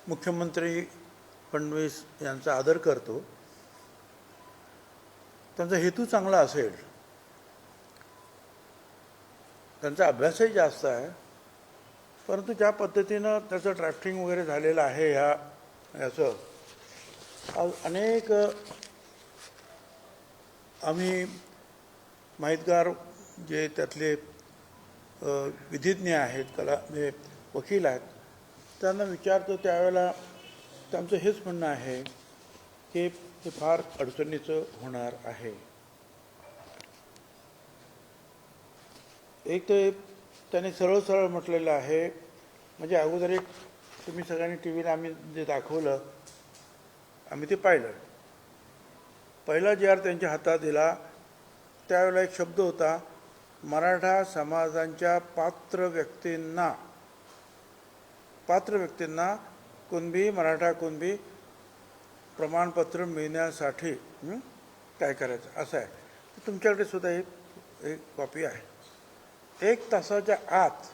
मुख्यमंत्री फडणवीस यांचा आदर करतो. त्यांचा हेतू चांगला असेल, त्यांचा अभ्यासही जास्त आहे, परंतु ज्या पद्धतीनं त्याचं ड्राफ्टिंग वगैरे झालेलं आहे याचं अनेक आम्ही माहितगार जे त्यातले विधिज्ञ आहेत, म्हणजे वकील आहेत, त्यांना विचारतो त्यावेळेला त्यांचं हेच म्हणणं आहे की हे फार अडचणीचं होणार आहे. एक तर त्यांनी सरळ सरळ म्हटलेलं आहे, म्हणजे अगोदर एक तुम्ही सगळ्यांनी टी व्हीला आम्ही जे दाखवलं आम्ही ते पाहिलं. पहिला जी आर त्यांच्या हातात दिला त्यावेळेला एक शब्द होता, मराठा समाजांच्या पात्र व्यक्तींना कुणबी मराठा कुणबी प्रमाणपत्र मिळण्यासाठी काय करायचं असं आहे. तुमच्याकडे सुद्धा एक कॉपी आहे. 1 तासाच्या आत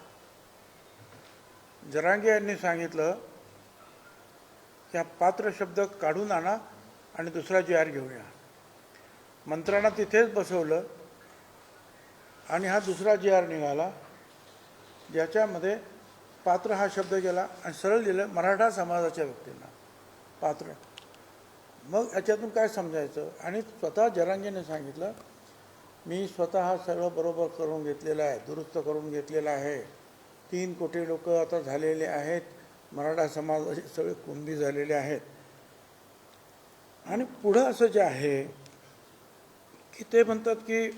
जरांगे यांनी सांगितलं की हा पात्र शब्द काढून आणा आणि दुसरा जी आर घेऊन या. मंत्र्यांना तिथेच बसवलं आणि हा दुसरा जी आर निघाला ज्याच्यामध्ये पात्र हा शब्द गेला आणि सरळ दिलं मराठा समाजाच्या व्यक्तींना पात्र. मग याच्यातून काय समजायचं? आणि स्वतः जरांगेने सांगितलं मी स्वतः हा सगळं बरोबर करून घेतलेलं आहे, दुरुस्त करून घेतलेलं आहे. 3 कोटी लोक आता झालेले आहेत, मराठा समाजाचे सगळे कुणबी झालेले आहेत. आणि पुढं असं जे आहे की ते म्हणतात की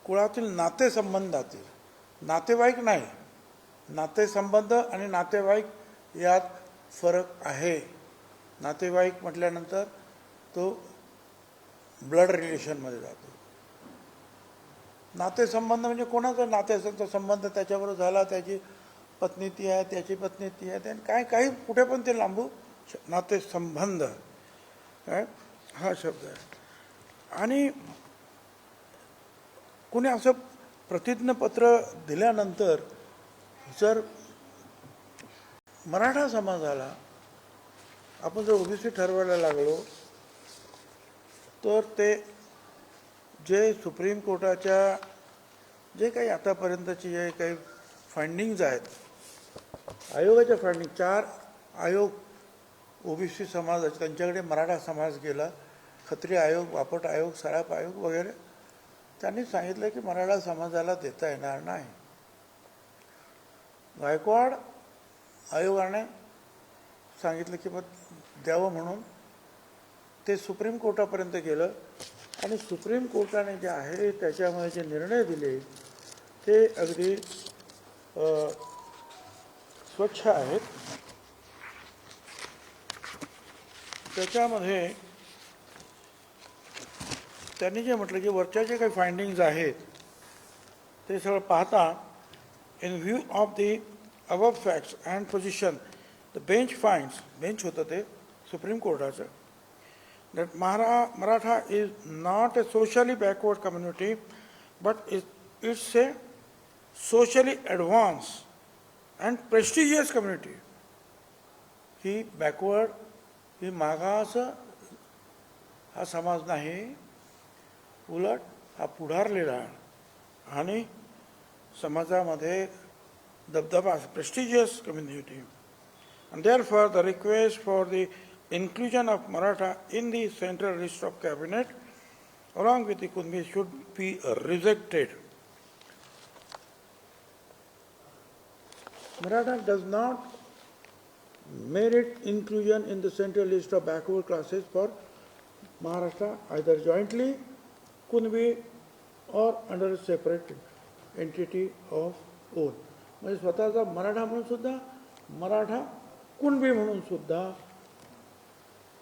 कुळातील नातेसंबंधातील, नातेवाईक नाही, नातेसंबंध आणि नातेवाईक यात फरक आहे. नातेवाईक म्हटल्यानंतर तो ब्लड रिलेशनमध्ये जातो. नातेसंबंध म्हणजे कोणाचा नातेचा संबंध त्याच्याबरोबर झाला, त्याची पत्नी ती आहे, त्याची पत्नी ती आहे, त्याने काही कुठे पण ते लांबू नातेसंबंध काय हा शब्द आहे. आणि कोणी असं प्रतिज्ञापत्र दिल्यानंतर जर मराठा समाजाला आपण जर ओबीसी ठरवायला लागलो तर ते जे सुप्रीम कोर्टाच्या जे काही आतापर्यंतचे जे काही फाइंडिंग्ज आहेत, आयोगाच्या फाइंडिंग, 4 आयोग ओबीसी समाजाचे, त्यांच्याकडे मराठा समाज गेला, खत्री आयोग, बापट आयोग, सराफ आयोग वगैरे, त्यांनी सांगितलं की मराठा समाजाला देता येणार नाही. गायकवाड आयोगाने सांगितलं की मग द्यावं म्हणून ते सुप्रीम कोर्टापर्यंत गेलं आणि सुप्रीम कोर्टाने जे आहे त्याच्यामध्ये जे निर्णय दिले ते अगदी स्वच्छ आहेत. त्याच्यामध्ये त्यांनी जे म्हटलं की वरच्या जे काही फाइंडिंग्ज आहेत ते सगळं पाहता, in view of the above facts and position the bench finds, bench होतं ते supreme कोर्टाचं, that Maratha is not a socially backward community, but it's a socially advanced and prestigious community. He backward, ही मागास हा समाज नाही, उलट हा पुढारलेला आणि समाजामध्ये दबदबा, prestigious community. And therefore the request for the inclusion of Maratha in the central list of cabinet along with the Kunbi should be rejected. Maratha does not merit inclusion in the central list of backward classes for Maharashtra either jointly, Kunbi or under a separate entity of own. म्हणजे स्वतःचा मराठा म्हणून सुद्धा, मराठा कुणबी म्हणून सुद्धा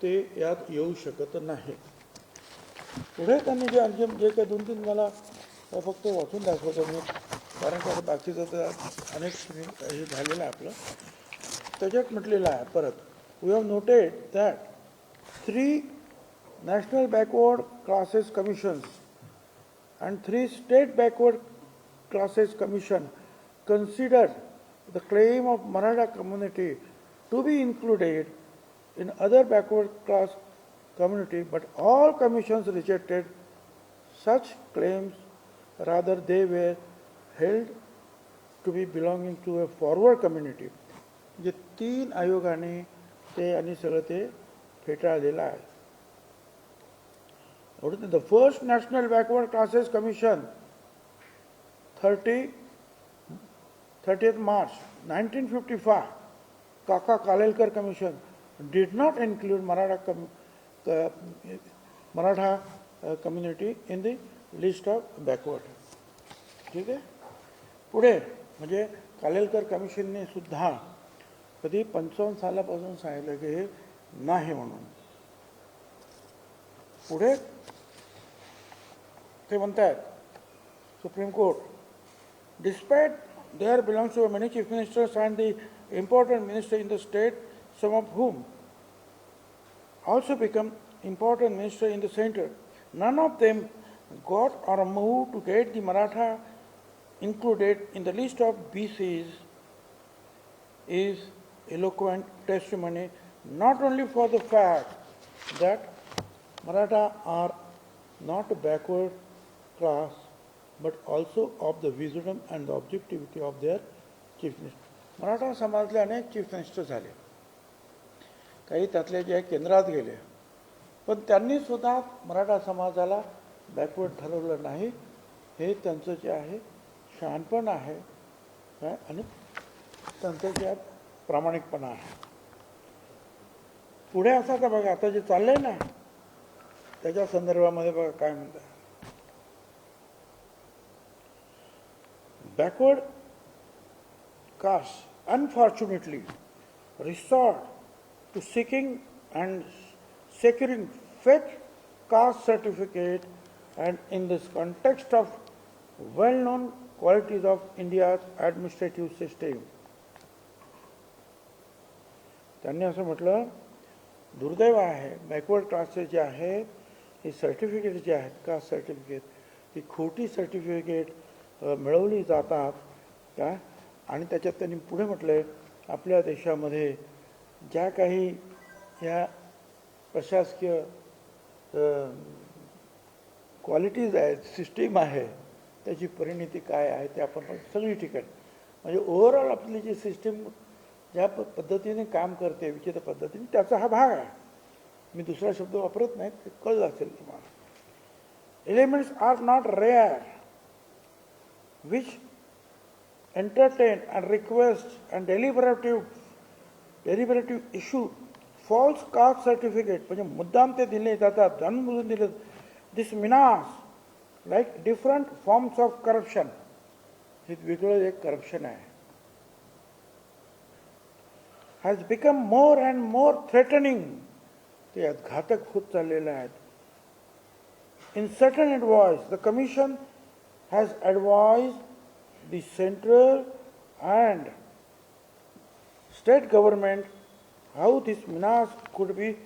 ते यात येऊ शकत नाही. पुढे त्यांनी जे आणखी जे काही 2-3 मला फक्त वाचून दाखवतो मी, कारण का बाकीचं तर अनेक हे झालेलं आहे आपलं. त्याच्यात म्हटलेलं आहे परत, we have noted that 3 national backward classes commissions and 3 state backward classes commission considered the claim of Maratha community to be included in other backward class community, but all commissions rejected such claims. Rather, they were held to be belonging to a forward community. जे 3 आयोगाने ते आणि सगळं ते फेटाळलेलं आहे. The first National Backward Classes Commission 30th March 1955, Kaka Kalelkar Commission did not include Maratha community in the list of backward. ठीक आहे. पुढे म्हणजे कालेलकर कमिशनने सुद्धा कधी 55 सालापासून सांगितलं की हे नाही म्हणून. पुढे ते म्हणतात supreme court, despite there belongs to many chief ministers and the important ministers in the state, some of whom also become important ministers in the center, none of them got or moved to get the Maratha included in the list of BCs is eloquent testimony not only for the fact that Maratha are not a backward class, but also of the wisdom and the objectivity of their chief minister. Maratha समाजातले अनेक chief minister झाले, काही त्यातले जे केंद्रात गेले, पण त्यांनी सुद्धा मराठा समाजाला बॅकवर्ड ठरवलं नाही. हे त्यांचं जे आहे शहाणपण आहे आणि त्यांचं जे प्रामाणिकपणा आहे. पुढे असं का बघा, आता जे चाललंय ना त्याच्या संदर्भामध्ये बघा काय म्हणतात. Backward castes unfortunately resort to seeking and securing fake caste certificate, and in this context of well-known qualities of India's administrative system. त्यांनी असं म्हटलं, दुर्दैव आहे बॅकवर्ड क्लासेस जे आहेत हे सर्टिफिकेट जे आहेत कास्ट सर्टिफिकेट ही खोटी सर्टिफिकेट मिळवली जातात का. आणि त्याच्यात त्यांनी पुढे म्हटलंय, आपल्या देशामध्ये ज्या काही ह्या प्रशासकीय क्वालिटीज आहेत, सिस्टीम आहे, त्याची परिणिती काय आहे ते आपण सगळी ठिकाणी म्हणजे ओव्हरऑल आपली जी सिस्टीम ज्या पद्धतीने काम करते विचित्र पद्धतीने त्याचा हा भाग आहे. मी दुसरा शब्द वापरत नाही, ते कळलं असेल तुम्हाला. Elements are not rare which entertain and request and deliberative issue false caste certificate, म्हणजे मुद्दाम ते दिले जातात, जाणून दिले. This menace like different forms of corruption, हे वेगळं एक करप्शन आहे, has become more and more threatening, ते घातक होत चाललेले आहेत. In certain advice, the commission has advised the central and state government how this menace could be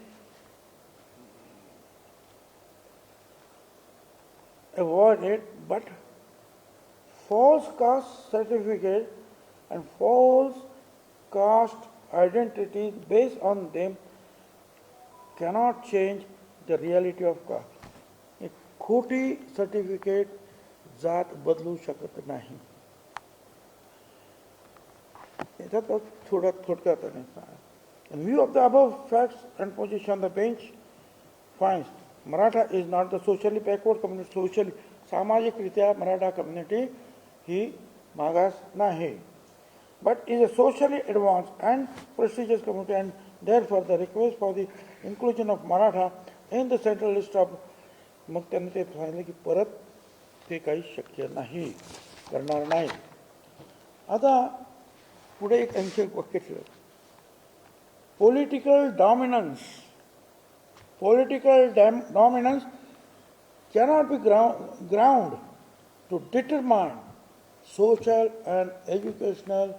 avoided, but false caste certificate and false caste identities based on them cannot change the reality of caste. एक खोटी certificate जात बदलू शकत नाही. याच्यात थोडा थोडक्यात in view of the above facts and position, the bench finds Maratha is not the socially backward community. Socially सामाजिकरित्या मराठा कम्युनिटी ही मागास नाही, but is a socially advanced and prestigious community, and therefore the request for the inclusion of Maratha in the central list of, मग त्यांनी ते सांगितलं की परत ते काही शक्य नाही, करणार नाही. आता पुढे एक आणखी वाक्य ठेवलं, political dominance cannot be ground to determine social and educational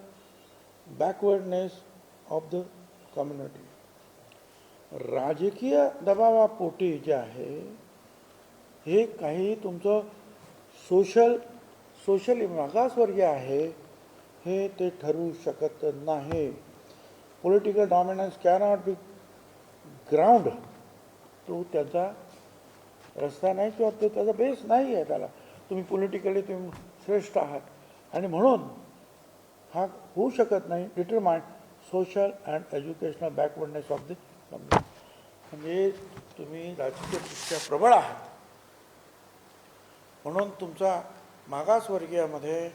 backwardness of the community. राजकीय दबावापोटी जे आहे हे काही तुमचं सोशली मागासवर्गीय आहे हे ते ठरवू शकत नाही. Political dominance cannot be ground. तो त्याचा रस्ता नाही किंवा तो त्याचा बेस नाही आहे. त्याला तुम्ही पॉलिटिकली तुम्ही श्रेष्ठ आहात आणि म्हणून हा होऊ शकत नाही. Determined social and educational backwardness of the community. म्हणजे तुम्ही राजकीयदृष्ट्या प्रबळ आहात म्हणून तुमचा मागासवर्गीयामध्ये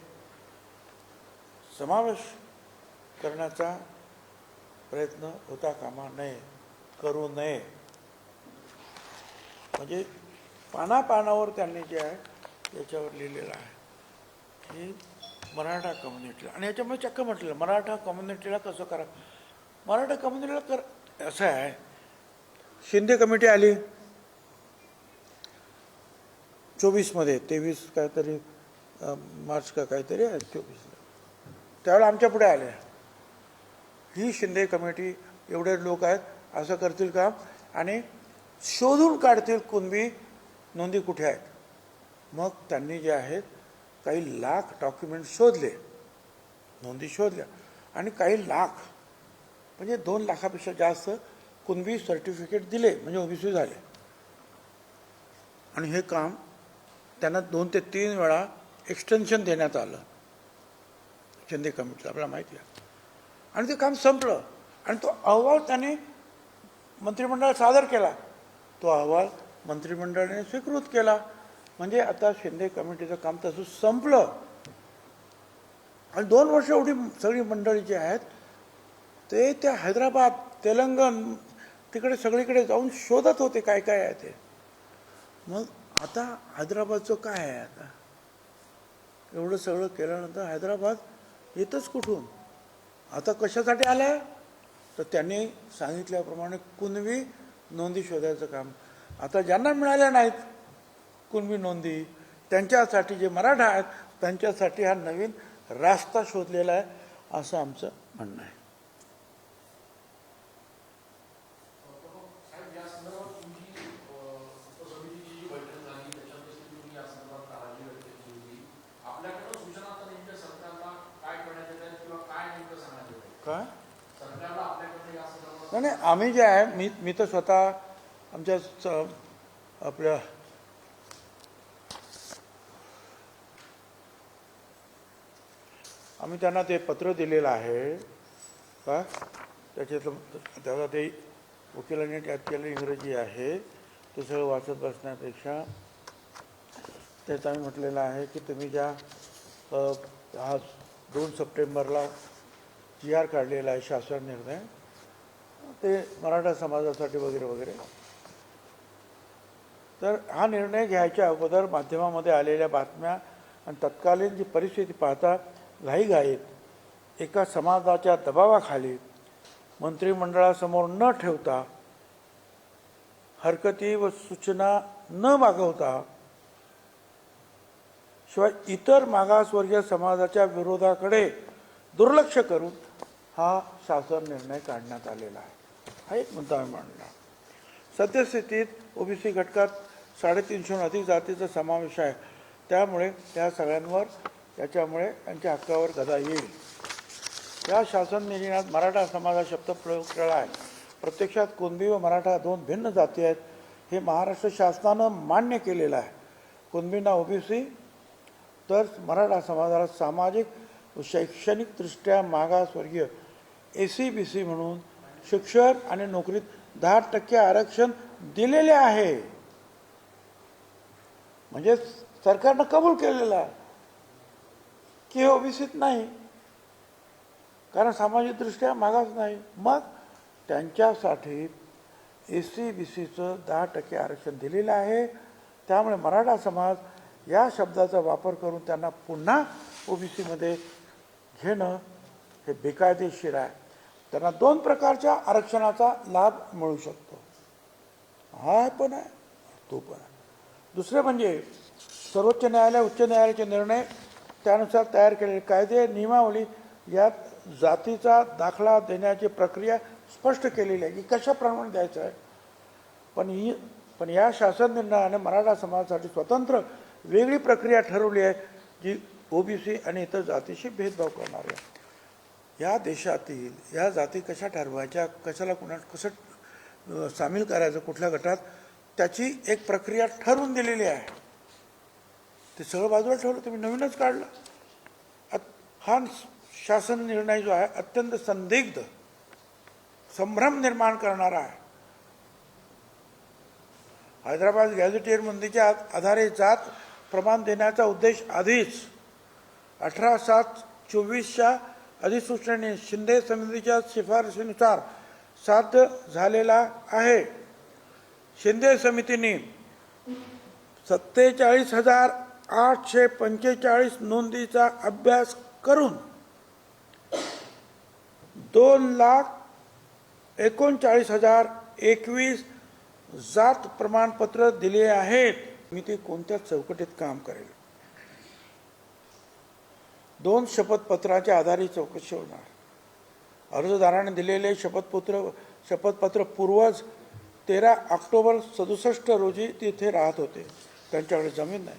समावेश करण्याचा प्रयत्न होता कामा नये, करू नये. म्हणजे पानापानावर त्यांनी जे आहे त्याच्यावर लिहिलेलं आहे की मराठा कम्युनिटीला, आणि याच्यामुळे चक्क म्हटलेलं मराठा कम्युनिटीला कसं करा. मराठा कम्युनिटीला कर असं आहे. शिंदे कमिटी आली 24मध्ये, 23 काहीतरी मार्च का काहीतरी आहे 24ला, त्यावेळेला आमच्या पुढे आल्या. ही शिंदे कमिटी एवढे लोक आहेत असं करतील काम आणि शोधून काढतील कुणबी नोंदी कुठे आहेत. मग त्यांनी जे आहेत काही लाख डॉक्युमेंट शोधले, नोंदी शोधल्या आणि काही लाख म्हणजे 2 लाखापेक्षा जास्त कुणबी सर्टिफिकेट दिले म्हणजे ओबीसी झाले. आणि हे काम त्यांना 2 ते 3 वेळा एक्सटेन्शन देण्यात आलं शिंदे कमिटीला, आपल्याला माहिती आहे. आणि ते काम संपलं आणि तो अहवाल त्यांनी मंत्रिमंडळात सादर केला. तो अहवाल मंत्रिमंडळाने स्वीकृत केला. म्हणजे आता शिंदे कमिटीचं काम तसं संपलं. आणि 2 वर्ष एवढी सगळी मंडळी जी आहेत ते त्या हैदराबाद, तेलंगण तिकडे सगळीकडे जाऊन शोधत होते काय काय आहे ते. मग आता हैदराबादचं काय आहे. आता एवढं सगळं केल्यानंतर हैदराबाद येतच कुठून. आता कशासाठी आल्या तर त्यांनी सांगितल्याप्रमाणे कुणबी नोंदी शोधायचं काम. आता ज्यांना मिळाल्या नाहीत कुणबी नोंदी त्यांच्यासाठी जे मराठा आहेत त्यांच्यासाठी हा नवीन रास्ता शोधलेला आहे असं आमचं म्हणणं आहे. काय नाही नाही आम्ही जे आहे मी तर स्वतः आमच्या आपल्या आम्ही त्यांना ते पत्र दिलेलं आहे का त्याच्यातलं त्याला ते वकिलांनी त्यात केलं इंग्रजी आहे ते सगळं वाचत बसण्यापेक्षा त्यात आम्ही म्हटलेलं आहे की तुम्ही ज्या आज 2 सप्टेंबरला GR काढलेला आहे शासन निर्णय ते मराठा समाजासाठी वगैरे वगैरे. तर हा निर्णय घ्यायच्या अगोदर माध्यमामध्ये आलेल्या बातम्या आणि तत्कालीन जी परिस्थिती पाहता घाईघाईत एका समाजाच्या दबावाखाली मंत्रिमंडळासमोर न ठेवता, हरकती व सूचना न मागवता, शिवाय इतर मागासवर्गीय समाजाच्या विरोधाकडे दुर्लक्ष करून हा शासन निर्णय काढण्यात आलेला आहे. हा एक मुद्दा आम्ही मांडला. सद्यस्थितीत ओबीसी घटकात 350हून अधिक जातीचा समावेश आहे. त्यामुळे त्या सगळ्यांवर त्याच्यामुळे त्यांच्या हक्कावर गदा येईल. या शासन निर्णयात मराठा समाजा शब्द प्रयोग केला आहे. प्रत्यक्षात कुणबी व मराठा 2 भिन्न जाती आहेत हे महाराष्ट्र शासनानं मान्य केलेलं आहे. कुणबींना ओबीसी तर मराठा समाजाला सामाजिक व शैक्षणिकदृष्ट्या मागासवर्गीय ACBC म्हणून शिक्षण आणि नोकरीत 10% आरक्षण दिलेले आहे. म्हणजे सरकारनं कबूल केलेलं आहे की हे ओबीसीत नाही कारण सामाजिकदृष्ट्या मागास नाही. मग त्यांच्यासाठी ACBCचं 10% आरक्षण दिलेलं आहे. त्यामुळे मराठा समाज या शब्दाचा वापर करून त्यांना पुन्हा ओबीसीमध्ये घेणं हे बेकायदेशीर आहे. त्यांना 2 प्रकारच्या आरक्षणाचा लाभ मिळू शकतो. हा पण आहे तो पण आहे. दुसरे म्हणजे सर्वोच्च न्यायालय, उच्च न्यायालयाचे निर्णय त्यानुसार तयार केलेले कायदे नियमावली यात जातीचा दाखला देण्याची प्रक्रिया स्पष्ट केलेली आहे की कशाप्रमाणे द्यायचं आहे. पण या शासन निर्णयाने मराठा समाजासाठी स्वतंत्र वेगळी प्रक्रिया ठरवली आहे जी ओबीसी आणि इतर जातीशी भेदभाव करणाऱ्या या देशातील या जाती कशा ठरवायच्या, कशाला कसं सामील करायचं कुठल्या गटात, त्याची एक प्रक्रिया ठरवून दिलेली आहे. ते सगळं बाजूला ठेवलं, तुम्ही नवीनच काढलं. हा शासन निर्णय जो आहे अत्यंत संदिग्ध, संभ्रम निर्माण करणारा आहे. हैदराबाद गॅझेटियर नोंदीच्या आधारे जात प्रमाण देण्याचा उद्देश आधीच 18/7/24च्या अधिसूचनेने शिंदे समितीच्या शिफारसीनुसार साध्य झालेला आहे. शिंदे समितीने 47,845 नोंदीचा अभ्यास करून 2,39,021 जात प्रमाणपत्र दिले आहेत. मी ते कोणत्या चौकटीत काम करेल? 2 शपथपत्राच्या आधारे चौकशी होणार. अर्जदाराने दिलेले शपथपत्र पूर्वज 13 ऑक्टोबर 67 रोजी तिथे राहत होते. त्यांच्याकडे जमीन नाही.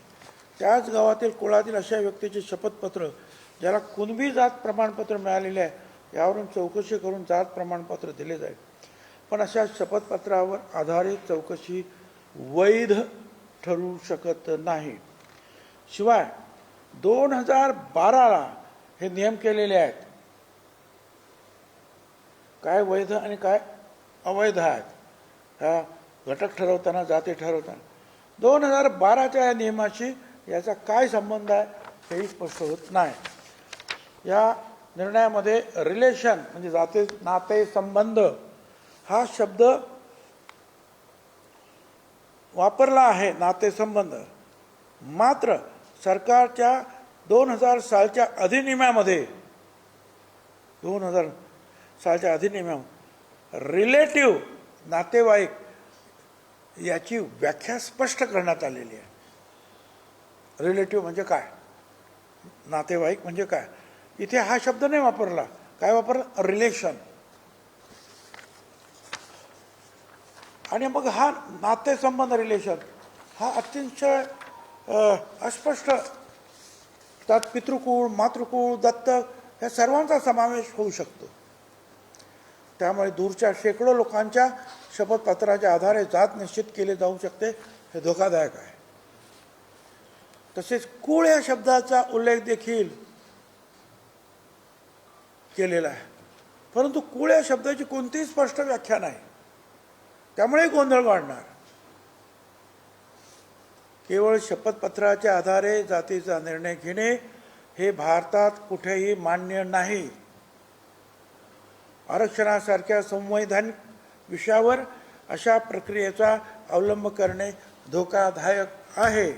त्याच गावातील कुळातील अशा व्यक्तीचे शपथपत्र ज्याला कुणबी जात प्रमाणपत्र मिळालेले आहे यावरून चौकशी करून जात प्रमाणपत्र दिले जाईल. पण अशा शपथपत्रावर आधारित चौकशी वैध ठरू शकत नाही. शिवाय 2012ला हे नियम केलेले आहेत. काय वैध आणि काय अवैध आहेत हा घटक ठरवताना, जाती ठरवताना. 2012च्या या नियमाशी याचा काय संबंध आहे हेही स्पष्ट होत नाही. या निर्णयामध्ये रिलेशन म्हणजे जाती नाते संबंध हा शब्द वापरला आहे, नातेसंबंध. मात्र सरकारच्या 2000 सालच्या अधिनियमामध्ये 2000 सालच्या अधिनियमामध्ये रिलेटिव्ह नातेवाईक याची व्याख्या स्पष्ट करण्यात आलेली आहे. रिलेटिव्ह म्हणजे काय, नातेवाईक म्हणजे काय, इथे हा शब्द नाही वापरला. काय वापरला? रिलेशन. आणि मग हा नातेसंबंध रिलेशन हा अतिशय अस्पष्ट, त्यात पितृकुळ, मातृकुळ, दत्तक या सर्वांचा समावेश होऊ शकतो. त्यामुळे दूरच्या शेकडो लोकांच्या शपथपत्राच्या आधारे जात निश्चित केले जाऊ शकते, हे धोकादायक आहे. तसेच कुळ या शब्दाचा उल्लेख देखील केलेला आहे, परंतु कुळ या शब्दाची कोणतीही स्पष्ट व्याख्या नाही. त्यामुळे गोंधळ वाढणार. केवळ शपथपत्राच्या आधारे जातीचा निर्णय घेणे हे भारतात कुठेही मान्य नाही. आरक्षणासारख्या संवैधानिक विषयावर अशा प्रक्रियेचा अवलंब करणे धोकादायक आहे.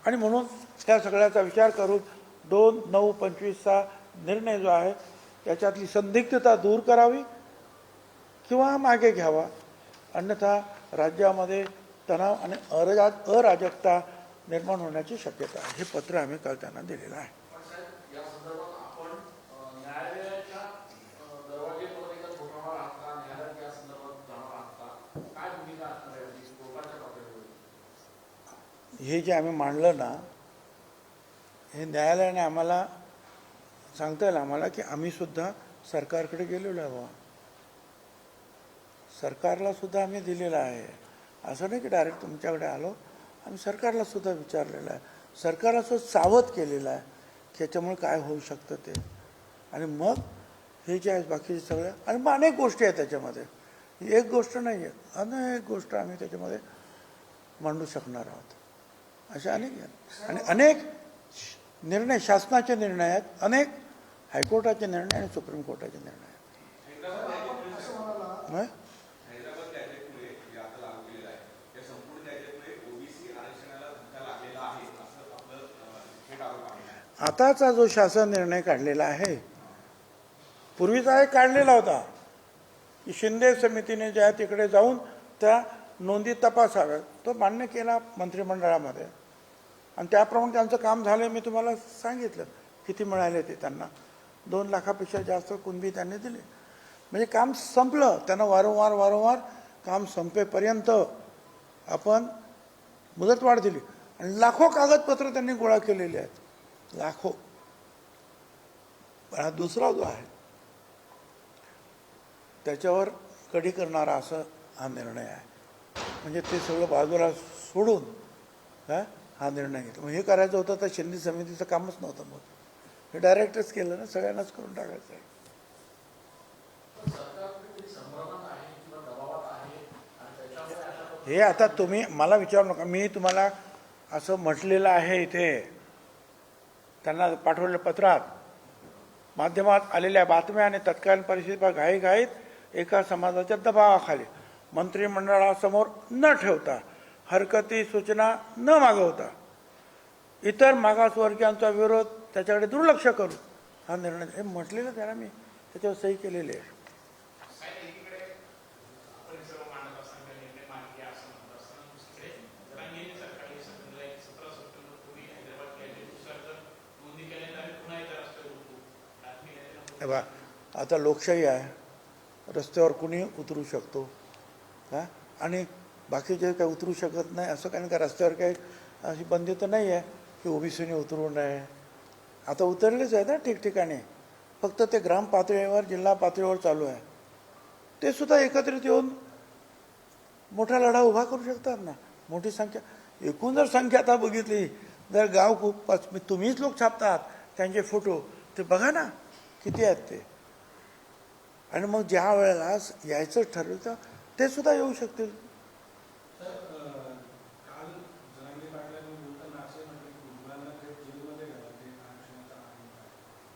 आणि म्हणून त्या सगळ्याचा विचार करून 2/9/25चा निर्णय जो आहे त्याच्यातली संदिग्धता दूर करावी किंवा मागे घ्यावा. अन्यथा राज्यामध्ये तणाव आणि अराजकता निर्माण होण्याची शक्यता आहे. हे पत्र आम्ही काल त्यांना दिलेलं आहे. हे जे आम्ही मांडलं ना, हे न्यायालयाने आम्हाला सांगता येईल आम्हाला की आम्ही सुद्धा सरकारकडे गेलेलो आहे. सरकारला सुद्धा आम्ही दिलेलं आहे. असं नाही की डायरेक्ट तुमच्याकडे आलो. आम्ही सरकारला सुद्धा विचारलेलं आहे. सरकारला सुद्धा सावध केलेलं आहे की याच्यामुळे काय होऊ शकतं ते. आणि मग हे जे आहे बाकीचे सगळं, आणि मग अनेक गोष्टी आहेत त्याच्यामध्ये. एक गोष्ट नाही आहे, अनेक गोष्ट आम्ही त्याच्यामध्ये मांडू शकणार आहोत. अशा अनेक आहेत. आणि अनेक निर्णय शासनाचे निर्णय आहेत, अनेक हायकोर्टाचे निर्णय आणि सुप्रीम कोर्टाचे निर्णय आहेत. आताचा जो शासन निर्णय काढलेला आहे, पूर्वीचा एक काढलेला होता की शिंदे समितीने ज्या तिकडे जाऊन त्या नोंदी तपासाव्यात, तो मान्य केला मंत्रिमंडळामध्ये. आणि त्याप्रमाणे त्यांचं काम झालं. मी तुम्हाला सांगितलं किती मिळाले ते त्यांना. 2 लाखापेक्षा जास्त कुणबी त्यांनी दिले. म्हणजे काम संपलं. त्यांना वारंवार काम संपेपर्यंत आपण मुदतवाढ दिली. आणि लाखो कागदपत्र त्यांनी गोळा केलेले आहेत, लाखो. पण हा दुसरा जो आहे त्याच्यावर कडी करणारा असं हा निर्णय आहे. म्हणजे ते सगळं बाजूला सोडून हा निर्णय घेतला. मग हे करायचं होतं तर शिंदे समितीचं कामच नव्हतं, मग हे डायरेक्टच केलं ना, सगळ्यांनाच करून टाकायचं आहे. हे आता तुम्ही मला विचारू नका, मी तुम्हाला असं म्हटलेलं आहे इथे, त्यांना पाठवलेल्या पत्रात, माध्यमात आलेल्या बातम्या आणि तत्कालीन परिस्थितीवर घाईघाईत एका समाजाच्या दबावाखाली मंत्रिमंडळासमोर न ठेवता, हरकती सूचना न मागवता, इतर मागासवर्गीयांचा विरोध त्याच्याकडे दुर्लक्ष करू हा निर्णय, हे म्हटलेलं त्याला मी त्याच्यावर सही केलेली आहे. आता लोकशाही आहे, रस्त्यावर कुणी उतरू शकतो आणि बाकीचे काही उतरू शकत नाही असं काही, का रस्त्यावर काही अशी बंदी तर नाही आहे की ओबीसीने उतरू नये. आता उतरलेच आहे ना ठिकठिकाणी, फक्त ते ग्राम पातळीवर जिल्हा पातळीवर चालू आहे. ते सुद्धा एकत्रित येऊन मोठा लढा उभा करू शकतात ना. मोठी संख्या, एकूण जर संख्या आता बघितली, जर गाव खूप तुम्हीच लोक छापतात त्यांचे फोटो, ते बघा ना किती आहेत ते. आणि मग ज्या वेळेला यायचं ठरवतं ते सुद्धा येऊ शकतील.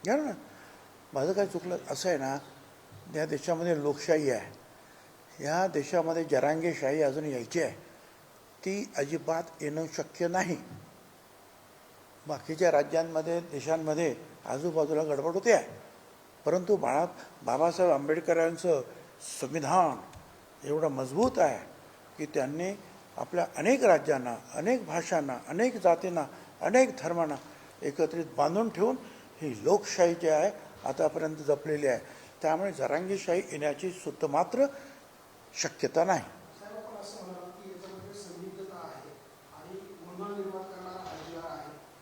घ्या ना, माझं काय चुकलं असं आहे ना, या देशामध्ये लोकशाही आहे, या देशामध्ये जरांगेशाही अजून यायची आहे, ती अजिबात येणं शक्य नाही. बाकीच्या राज्यांमध्ये देशांमध्ये आजूबाजूला गडबड होते आहे, परंतु बाबासाहेब आंबेडकरांचं संविधान एवढं मजबूत आहे की त्यांनी आपल्या अनेक राज्यांना, अनेक भाषांना, अनेक जातींना, अनेक धर्मांना एकत्रित बांधून ठेवून ही लोकशाही जी आहे आतापर्यंत जपलेली आहे. त्यामुळे जरांगीशाही येण्याची सुद्धा मात्र शक्यता नाही.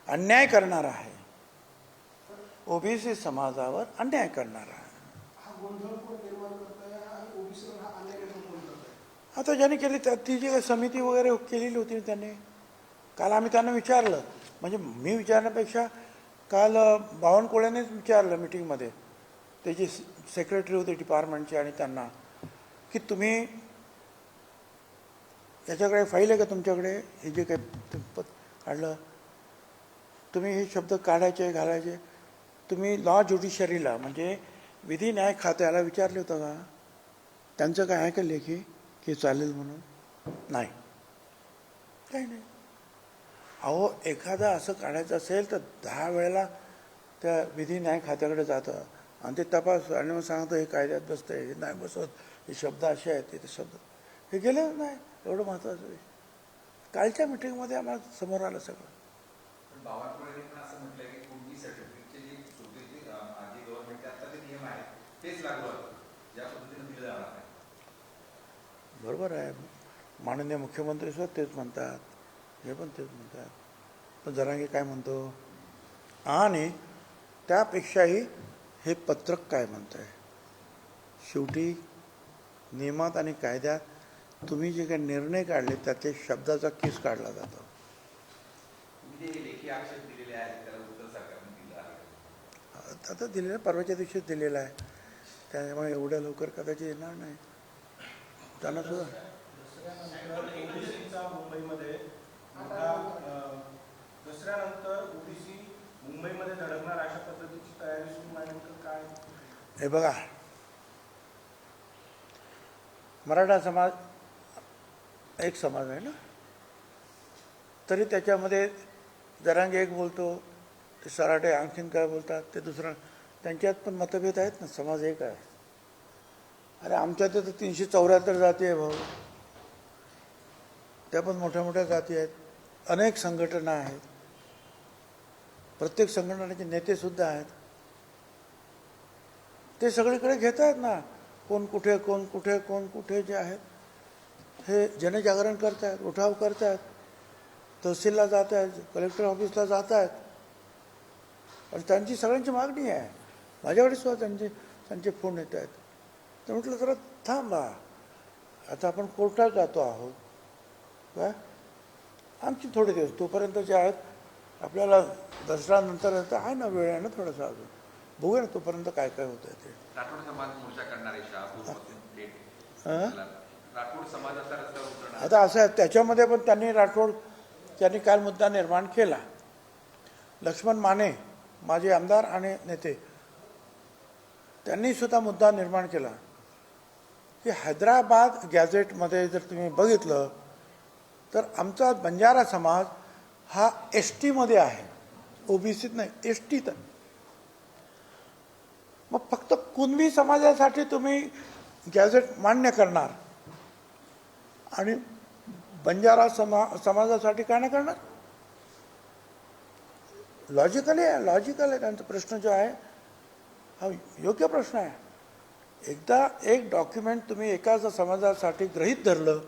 अन्याय करणार आहे, ओबीसी समाजावर अन्याय करणार आहे. आता ज्यांनी केली ती जी समिती वगैरे केलेली होती त्यांनी, काल आम्ही त्यांना विचारलं, म्हणजे मी विचारण्यापेक्षा काल बावनकुळेनेच विचारलं मिटिंगमध्ये, त्याची सेक्रेटरी होते डिपार्टमेंटचे, आणि त्यांना की तुम्ही याच्याकडे फाईल आहे का तुमच्याकडे, हे जे काही काढलं तुम्ही, हे शब्द काढायचे घालायचे, तुम्ही लॉ ज्युडिशरीला म्हणजे विधी न्याय खात्याला विचारले होतं का, त्यांचं काय आहे का लेखी की चालेल म्हणून? नाही, काही नाही. अहो, एखादा असं काढायचं असेल तर 10 वेळेला त्या विधी न्याय खात्याकडे जातं आणि ते तपास आणि मग सांगतं हे कायद्यात बसतंय, हे नाही बसत, हे शब्द असे आहेत, ते शब्द हे गेले नाही. एवढं महत्त्वाचं विषय कालच्या मिटिंगमध्ये आम्हाला समोर आलं सगळं. बरोबर आहे, माननीय मुख्यमंत्री सुद्धा तेच म्हणतात, हे पण तेच म्हणतात, पण जरांगे काय म्हणतो, आणि त्यापेक्षाही हे पत्रक काय म्हणतं आहे, शेवटी नियमात आणि कायद्यात तुम्ही जे काही निर्णय काढले त्याच्या शब्दाचा केस काढला जातो. आता दिलेला परवाच्या दिवशीच दिलेला आहे, त्यामुळे एवढ्या लवकर कदाचित येणार नाही त्यांना सुद्धा. मुंबईमध्ये दसऱ्यानंतर ओबीसी मुंबईमध्ये धडकणार अशा पद्धतीची तयारी सुरू आहे, काय? हे बघा, मराठा समाज एक समाज आहे ना, तरी त्याच्यामध्ये जरांगे एक बोलतो, ते सराटे आणखीन काय बोलतात, ते दुसरं, त्यांच्यात पण मतभेद आहेत ना, समाज एक आहे. अरे आमच्यात तर 374 जाती आहे भाऊ, त्या पण मोठ्या मोठ्या जाती आहेत, अनेक संघटना आहेत, प्रत्येक संघटनेचे नेते सुद्धा आहेत, ते सगळीकडे घेत आहेत ना, कोण कुठे कोण कुठे कोण कुठे जे आहेत हे जनजागरण करतात, उठाव करतात. तहसीलला जात आहेत, कलेक्टर ऑफिसला जात आहेत आणि त्यांची सगळ्यांची मागणी आहे. माझ्याकडे सुद्धा त्यांचे फोन येत आहेत. तर म्हटलं जरा थांबा, आता आपण कोर्टात जातो आहोत काय, आमची थोडे दिवस तोपर्यंत जे आहेत आपल्याला दसऱ्यानंतर आहे ना, वेळ आहे ना थोडासा अजून, बघूया ना तोपर्यंत काय काय होतं ते. राठोड समाज मोर्चा करणारे राठोड समाजाचा रस्त्यावर उतरणार. आता असं आहे, त्याच्यामध्ये पण त्यांनी काल मुद्दा निर्माण केला. लक्ष्मण माने माझे आमदार आणि नेते, त्यांनी सुद्धा मुद्दा निर्माण केला की हैदराबाद गॅझेटमध्ये जर तुम्ही बघितलं तर आमचा बंजारा समाज हा ST-मध्ये आहे, OBCत नाही, STत. मग फक्त कुणबी समाजासाठी तुम्ही गॅझेट मान्य करणार आणि बंजारा समाजासाठी काय नाही करणार? लॉजिकल आहे त्यांचा प्रश्न जो आहे हा योग्य प्रश्न आहे. एकदा एक डॉक्युमेंट तुम्ही एकाच समाजासाठी गृहीत धरलं,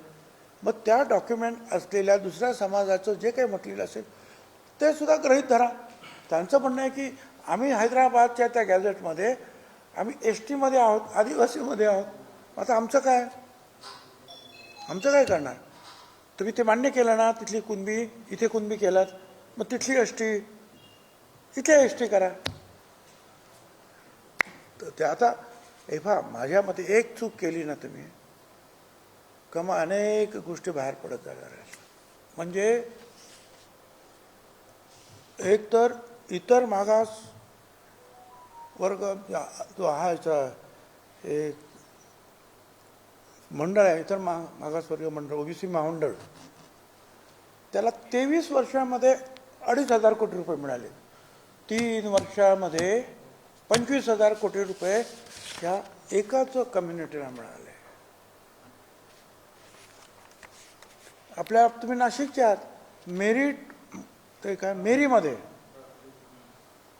मग त्या डॉक्युमेंट असलेल्या दुसऱ्या समाजाचं जे काही म्हटलेलं असेल ते सुद्धा गृहीत धरा. त्यांचं म्हणणं आहे की आम्ही हैदराबादच्या त्या गॅझेटमध्ये आम्ही ST-मध्ये आहोत, आदिवासीमध्ये आहोत, आता आमचं काय करणार? तुम्ही ते मान्य केलं ना, तिथली कुणबी इथे कुणबी केलात, मग तिथली ST इथे ST करा. तर ते आता माझ्या मते एक चूक केली ना तुम्ही का मग अनेक गोष्टी बाहेर पडत जाणार आहेत. म्हणजे एक तर इतर मागास वर्ग जो आहे एक मंडळ आहे, इतर मागासवर्गीय मंडळ, OBC महामंडळ, त्याला 23 वर्षामध्ये 2,500 कोटी रुपये मिळाले. 3 वर्षामध्ये 25,000 कोटी रुपये ह्या एकाच कम्युनिटीला मिळाले. तुम्ही नाशिकचे आहात, मेरीमध्ये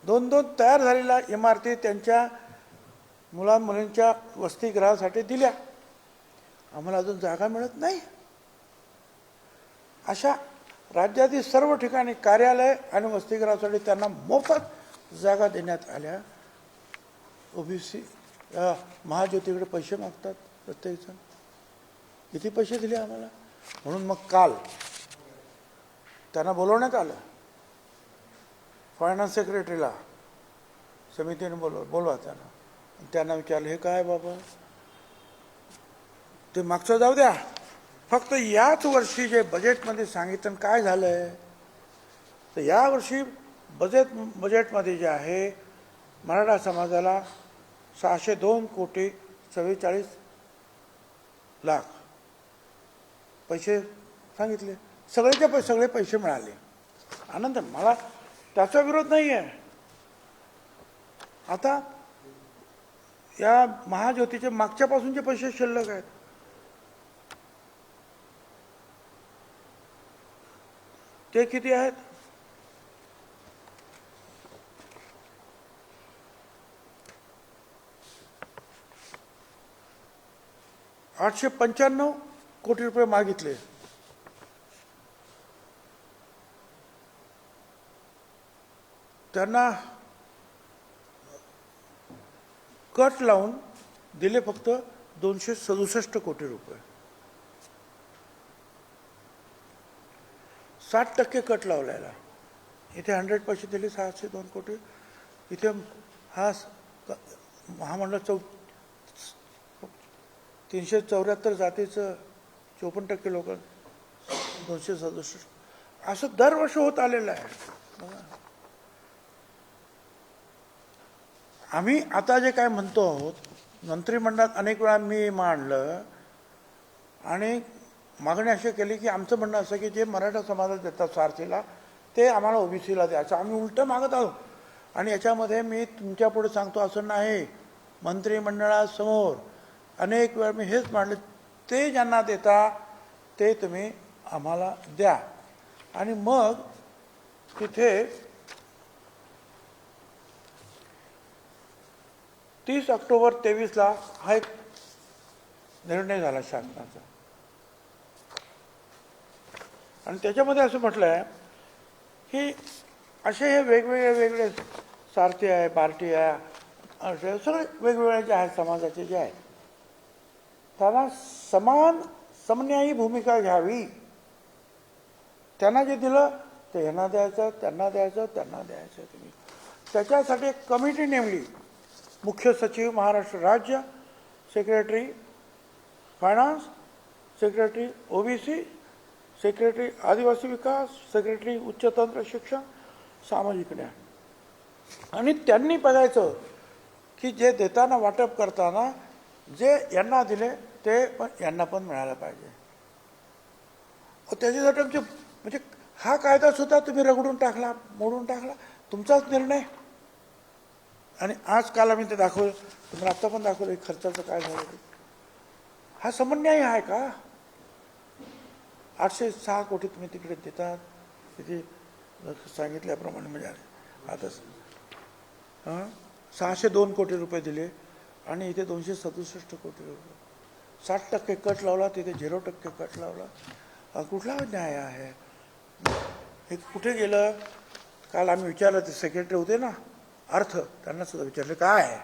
2 तयार झालेल्या इमारती त्यांच्या मुलांमुलींच्या वसतिगृहासाठी दिल्या. आम्हाला अजून जागा मिळत नाही. अशा राज्यातील सर्व ठिकाणी कार्यालय आणि वसतिगृहासाठी त्यांना मोफत जागा देण्यात आल्या. OBC महाज्योतीकडे पैसे मागतात प्रत्येकजण. किती पैसे दिले आम्हाला? म्हणून मग काल त्यांना बोलवण्यात आलं, फायनान्स सेक्रेटरीला समितीने बोलवा त्यांना विचारलं, हे काय बाबा, ते मागचं जाऊ द्या, फक्त याच वर्षी जे बजेटमध्ये सांगितलं काय झालंय, तर यावर्षी बजेटमध्ये जे आहे मराठा समाजाला 602 कोटी 44 लाख पैसे सांगितले. सगळे पैसे मिळाले. आनंद, मला त्याचा विरोध नाही आहे. आता या महाज्योतीचे मागच्यापासूनचे पैसे शिल्लक आहेत. ते किती आहेत? $895 कोटी रुपये मागितले. त्यांना कट लावून दिले फक्त 267 कोटी रुपये. 60% कट लावलेला. इथे 100 दिले 602 कोटी. इथे हा महामंडळ 374 जातीचं 54% लोक 267 असं दरवर्षी होत आलेलं आहे. आम्ही आता जे काय म्हणतो आहोत, मंत्रिमंडळात अनेक वेळा मी मांडलं आणि मागणी अशी केली की आमचं म्हणणं असं की जे मराठा समाजात देतात सारथीला ते आम्हाला OBCला द्यायचं. आम्ही उलटं मागत आहोत. आणि याच्यामध्ये मी तुमच्या पुढे सांगतो असं नाही, मंत्रिमंडळासमोर अनेक वेळा मी हेच मांडलं, ते ज्यांना देता ते तुम्ही आम्हाला द्या. आणि मग तिथे 30 ऑक्टोबर 23ला हा एक निर्णय झाला शासनाचा. आणि त्याच्यामध्ये असं म्हटलं आहे की असे हे वेगवेगळे सारथी आहे, पार्टी आहे, असे सगळे वेगवेगळे जे आहेत समाजाचे जे आहेत त्यांना समान समन्यायी भूमिका घ्यावी. त्यांना जे दिलं ते यांना द्यायचं, त्यांना द्यायचं, त्यांना द्यायचं. तुम्ही त्याच्यासाठी एक कमिटी नेमली. मुख्य सचिव महाराष्ट्र राज्य, secretary finance, secretary OBC, secretary आदिवासी विकास, सेक्रेटरी उच्च तंत्र शिक्षण, सामाजिक न्याय. आणि त्यांनी बघायचं की जे देताना वाटप करताना जे यांना दिले ते पण यांना पण मिळालं पाहिजे. त्याच्यासाठी आमचे म्हणजे हा कायदा सुद्धा तुम्ही रगडून टाकला, मोडून टाकला, तुमचाच निर्णय. आणि आजकाल आम्ही ते दाखवलं, तुम्हाला आत्ता पण दाखवलं खर्चाचं काय झालं ते. हा समन्याय आहे का? 806 कोटी तुम्ही तिकडे देतात, किती सांगितल्याप्रमाणे म्हणजे आता 602 कोटी रुपये दिले आणि इथे 267 कोटी रुपये. 60% कट लावला, तिथे 0% कट लावला. कुठला न्याय आहे? हे कुठे गेलं? काल आम्ही विचारलं, ते सेक्रेटरी होते ना अर्थ, त्यांना सुद्धा विचारलं काय आहे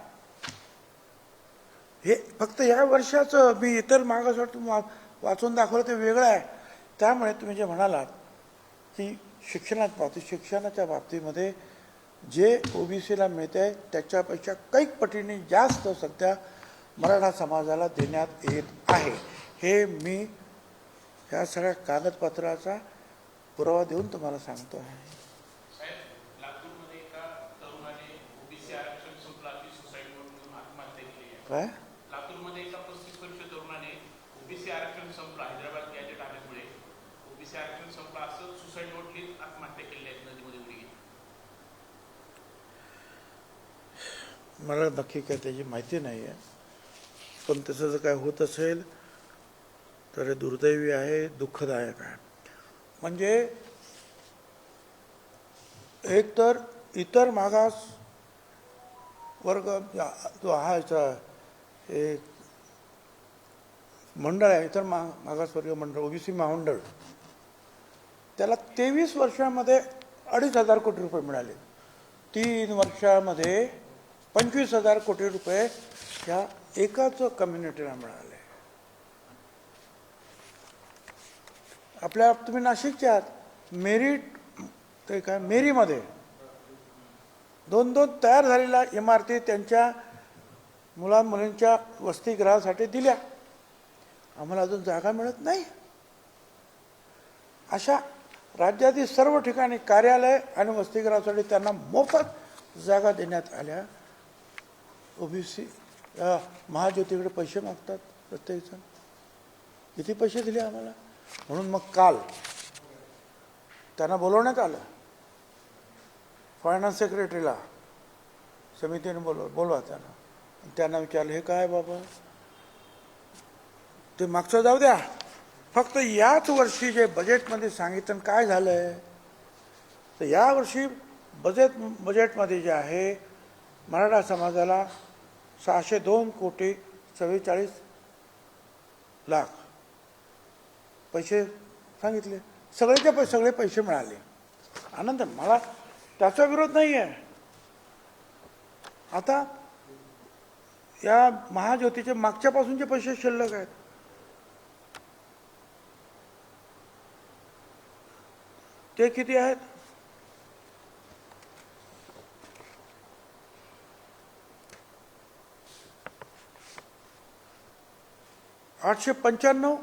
हे. फक्त या वर्षाचं मी इतर मागासवर्ग वाचून दाखवलं ते वेगळं आहे. त्यामुळे तुम्ही जे म्हणालात की शिक्षणाच्या बाबतीमध्ये जे ओबीसीला मिळते त्याच्यापेक्षा कैक पटीने जास्त सध्या मराठा समाजाला देण्यात येत आहे. हे मी या सगळ्या कागदपत्राचा पुरावा देऊन तुम्हाला सांगतो आहे. साहेब, लातूरमध्ये एका तरुणाने ओबीसी आरक्षण संपलं अशी सुसाईड नोट घेऊन आत्महत्या केली आहे. काय? लातूरमध्ये एका 35 वर्षीय तरुणाने ओबीसी आरक्षण संपलं, हैदराबाद गॅजेट आल्यामुळे ओबीसी आरक्षण संपलं असं सुसाईड नोट लिहित आत्महत्या केली आहे नदीमध्ये उडी घेऊन. मला नक्की काय त्याची माहिती नाही आहे, पण तसं जर काय होत असेल तर दुर्दैवी आहे, दुःखदायक आहे. म्हणजे एक तर इतर मागास वर्ग जो हा एक मंडळ आहे, इतर मागासवर्गीय मंडळ, ओबीसी महामंडळ, त्याला 23 वर्षामध्ये 2,500 कोटी रुपये मिळाले. 3 वर्षामध्ये 25,000 कोटी रुपये ह्या एकाच कम्युनिटीला मिळाले. आपल्या तुम्ही नाशिकच्या आहात, ते काय मेरीमध्ये 2 तयार झालेल्या इमारती त्यांच्या मुलांमुलींच्या वसतिगृहासाठी दिल्या. आम्हाला अजून जागा मिळत नाही. अशा राज्यातील सर्व ठिकाणी कार्यालय आणि वसतिगृहासाठी त्यांना मोफत जागा देण्यात आल्या. ओबीसी महाज्योतीकडे पैसे मागतात प्रत्येकजण. किती पैसे दिले आम्हाला? म्हणून मग काल त्यांना बोलवण्यात आलं, फायनान्स सेक्रेटरीला समितीने बोलवा त्यांना विचारलं हे काय बाबा, ते मागचं जाऊ द्या, फक्त याच वर्षी जे बजेटमध्ये सांगितलं काय झालंय तर यावर्षी बजेटमध्ये जे आहे मराठा समाजाला 602 कोटी 44 लाख पैसे सांगितले. सगळे पैसे मिळाले. आनंद, मला त्याचा विरोध नाही आहे. आता या महाज्योतीचे मागच्यापासूनचे पैसे शिल्लक आहेत. ते किती आहेत? $895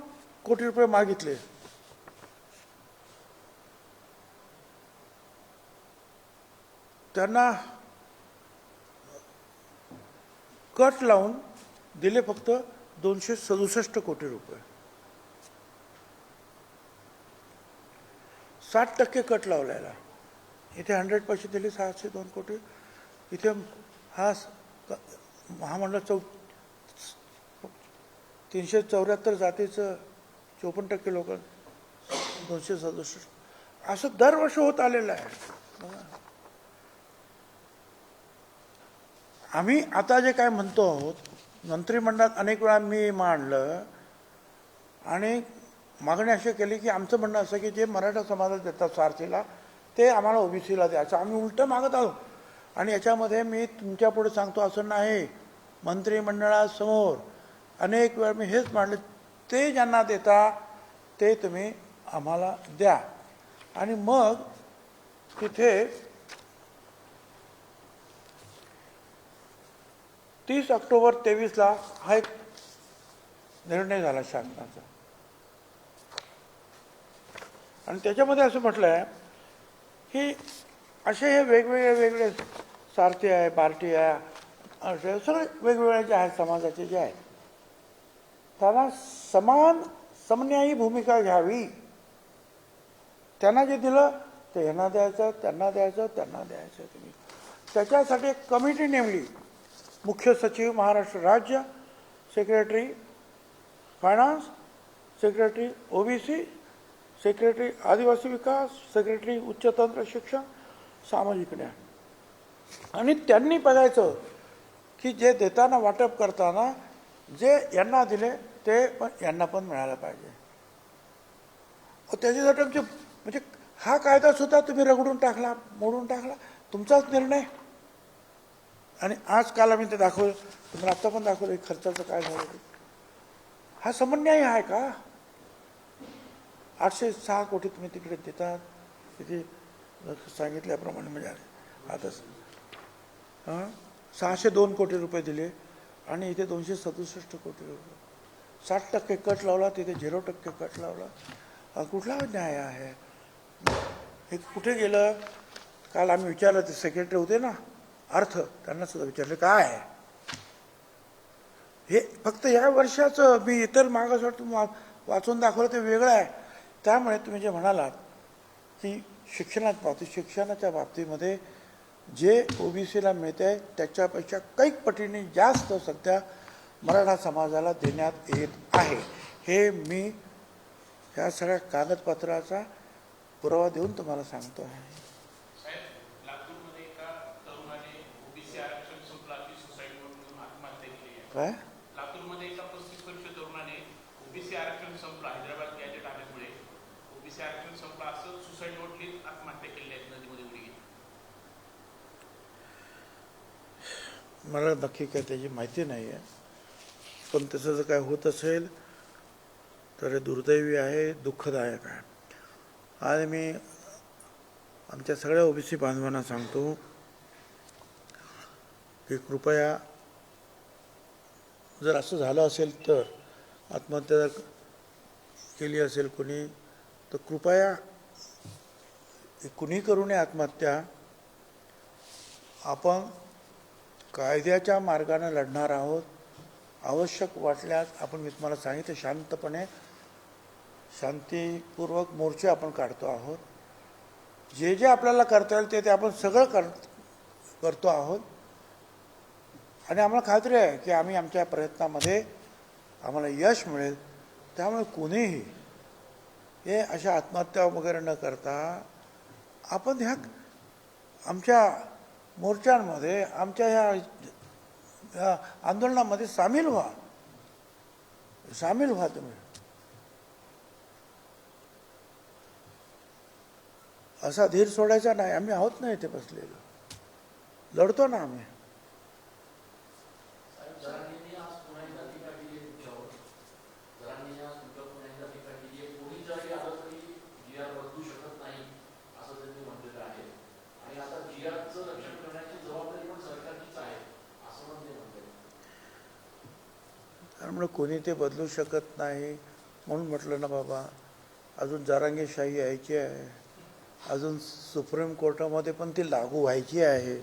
कोटी रुपये मागितले. त्यांना कट लावून दिले फक्त 267 कोटी रुपये. 60% कट लावलेला. इथे 100% दिले 602 कोटी. इथे हा महामंडळ 374 जातीचं 54% लोक 267 असं दरवर्षी होत आलेलं आहे. आम्ही आता जे काय म्हणतो आहोत, मंत्रिमंडळात अनेक वेळा मी मांडलं आणि मागणी अशी केली की आमचं म्हणणं असं की जे मराठा समाजाला देतात स्वार्थीला ते आम्हाला ओबीसीला द्यायचं. आम्ही उलटं मागत आहोत. आणि याच्यामध्ये मी तुमच्या पुढे सांगतो असं नाही, मंत्रिमंडळासमोर अनेक वेळा मी हेच मांडले, ते ज्यांना देता ते तुम्ही आम्हाला द्या. आणि मग तिथे 30 ऑक्टोबर 23ला हा एक निर्णय झाला शासनाचा. आणि त्याच्यामध्ये असं म्हटलं आहे की असे हे वेगवेगळे सारथी आहे, पार्टी आहे, असे सगळे वेगवेगळे जे आहेत समाजाचे जे आहेत त्यांना समन्यायी भूमिका घ्यावी. त्यांना जे दिलं ते यांना द्यायचं, त्यांना द्यायचं, त्यांना द्यायचं. तुम्ही त्याच्यासाठी एक कमिटी नेमली. मुख्य सचिव महाराष्ट्र राज्य, secretary finance, secretary OBC, secretary आदिवासी विकास, सेक्रेटरी उच्चतंत्र शिक्षण, सामाजिक न्याय. आणि त्यांनी बघायचं की जे देताना वाटप करताना जे यांना दिले ते पण यांना पण मिळालं पाहिजे. त्याच्यासाठी आमचे म्हणजे हा कायदा सुद्धा तुम्ही रगडून टाकला, मोडून टाकला, तुमचाच निर्णय. आणि आज काल आम्ही ते दाखवलं, तुम्हाला आत्ता पण दाखवलं खर्चाचं काय झालं ते. हा समन्याय आहे का? 806 कोटी तुम्ही तिकडे देतात, तिथे सांगितल्याप्रमाणे म्हणजे आता 602 कोटी रुपये दिले आणि इथे 267 कोटी रुपये. 60% कट लावला, तिथे 0% कट लावला. कुठला न्याय आहे? हे कुठे गेलं? काल आम्ही विचारलं, ते सेक्रेटरी होते ना अर्थ, त्यांना सुद्धा विचारलं काय आहे हे. फक्त या वर्षाचं मी इतर मागास वाचून दाखवलं ते वेगळं आहे. त्यामुळे तुम्ही जे म्हणालात की शिक्षणाच्या बाबतीमध्ये जे ओबीसीला मिळते आहे त्याच्यापेक्षा कैक पटीने जास्त सध्या मराठा समाजाला देण्यात येत आहे. हे मी ह्या सगळ्या कागदपत्राचा पुरावा देऊन तुम्हाला सांगतो आहे. साहेब, लातूरमध्ये एका तरुणाने ओबीसी आरक्षण संपलं अशी सुसाईड नोट घेऊन आत्महत्या केली आहे. काय? लातूरमध्ये एका 35 वर्षीय तरुणाने ओबीसी आरक्षण संपलं, हैदराबाद गॅजेट आल्यामुळे ओबीसी आरक्षण संपलं असं सुसाईड नोट लिहित आत्महत्या केली आहे नदीमध्ये उडी घेऊन. मला नक्की काय त्याची माहिती नाही आहे, पण तसं जर काय होत असेल तर दुर्दैवी आहे, दुःखदायक आहे. आणि मी आमच्या सगळ्या ओबीसी बांधवांना सांगतो की कृपया जर असं झालं असेल तर आत्महत्या जर केली असेल कोणी तर कृपया कुणी करू नये आत्महत्या. आपण कायद्याच्या मार्गाने लढणार आहोत. आवश्यक वाटल्यास आपण, मी तुम्हाला सांगितलं, शांतपणे शांतीपूर्वक मोर्चे आपण काढतो आहोत. जे जे आपल्याला करता येईल ते आपण सगळं करतो आहोत. आणि आम्हाला खात्री आहे की आम्ही आमच्या प्रयत्नामध्ये आम्हाला यश मिळेल. त्यामुळे कुणीही हे अशा आत्महत्या वगैरे न करता आपण ह्या आमच्या मोर्चांमध्ये, आमच्या ह्या आंदोलनामध्ये सामील व्हा तुम्ही. असा धीर सोडायचा नाही. आम्ही आहोत ना इथे बसलेलो, लढतो ना आम्ही. त्यामुळे कोणी ते बदलू शकत नाही म्हणून म्हटलं ना बाबा, अजून जरांगेशाही यायची आहे, अजून सुप्रीम कोर्टामध्ये पण ती लागू व्हायची आहे.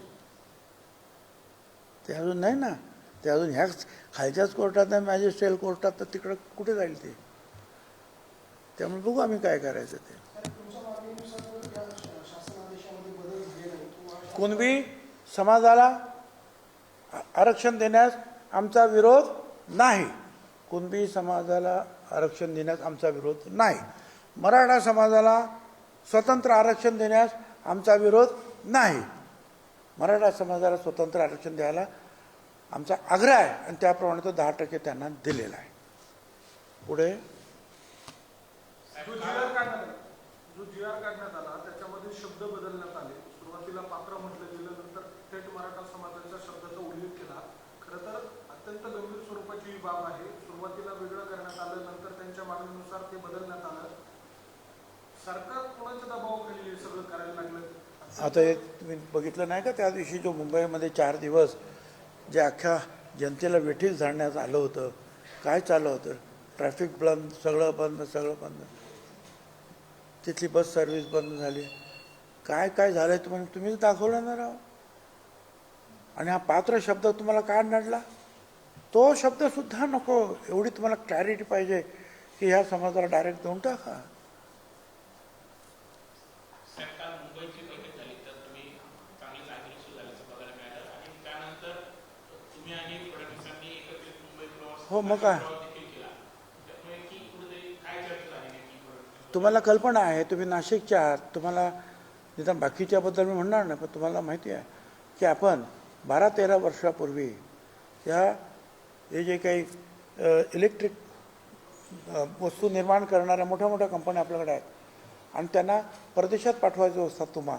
ते अजून नाही ना, ते अजून ह्या खालच्याच कोर्टात नाही, मॅजिस्ट्रेट कोर्टात, तर तिकडं कुठे जाईल ते. त्यामुळे बघू आम्ही काय करायचं ते. कुणबी समाजाला आरक्षण देण्यास आमचा विरोध नाही. कुणबी समाजाला आरक्षण देण्यास आमचा विरोध नाही. मराठा समाजाला स्वतंत्र आरक्षण देण्यास आमचा विरोध नाही. मराठा समाजाला स्वतंत्र आरक्षण द्यायला आमचा आग्रह आहे आणि त्याप्रमाणे तो 10% त्यांना दिलेला आहे. पुढे जो जी आर काढण्यात आला त्याच्यामध्ये शब्द बदलण्यात आले. सुरुवातीला पात्र म्हटलं गेलं, नंतर थेट मराठा समाजाच्या शब्दाचा उल्लेख केला. खरं तर अत्यंत गंभीर स्वरूपाची ही बाब आहे. सुरुवातीला वेगळं करण्यात आलं, नंतर त्यांच्या मागणीनुसार ते बदलण्यात आलं. सरकार कोणाच्या दबावाखाली हे सगळं करायला लागलं? आता हे तुम्ही बघितलं नाही का, त्या दिवशी जो मुंबईमध्ये 4 दिवस जे अख्ख्या जनतेला वेठीस धरण्यात आलं होतं, काय चाललं होतं? ट्रॅफिक बंद, सगळं बंद, सगळं बंद. तिथली बस सर्व्हिस बंद झाली. काय काय झालंय तुम्हीच दाखवलं ना राव. आणि हा पात्र शब्द तुम्हाला का नडला? तो शब्द सुद्धा नको. एवढी तुम्हाला क्लॅरिटी पाहिजे की ह्या समाजाला डायरेक्ट देऊन टाका. सरकार मुंबईची बैठक झाली तर तुम्ही चांगली नागरिक झाल्याचं बघायला मिळालं आणि त्यानंतर तुम्ही आणि फडणवीसांनी एकत्रित मुंबई प्रवास हो, मग काय? देखील केला. त्यामुळे की कुठेतरी काय चर्चा झाली नेमकी? तुम्हाला कल्पना आहे, तुम्ही नाशिकच्या आहात, तुम्हाला निदान बाकीच्याबद्दल मी म्हणणार नाही, पण तुम्हाला माहिती आहे की आपण 12-13 वर्षापूर्वी हे जे काही इलेक्ट्रिक वस्तू निर्माण करणाऱ्या मोठ्या मोठ्या कंपन्या आपल्याकडे आहेत आणि त्यांना परदेशात पाठवायचं असतात तुम्हा,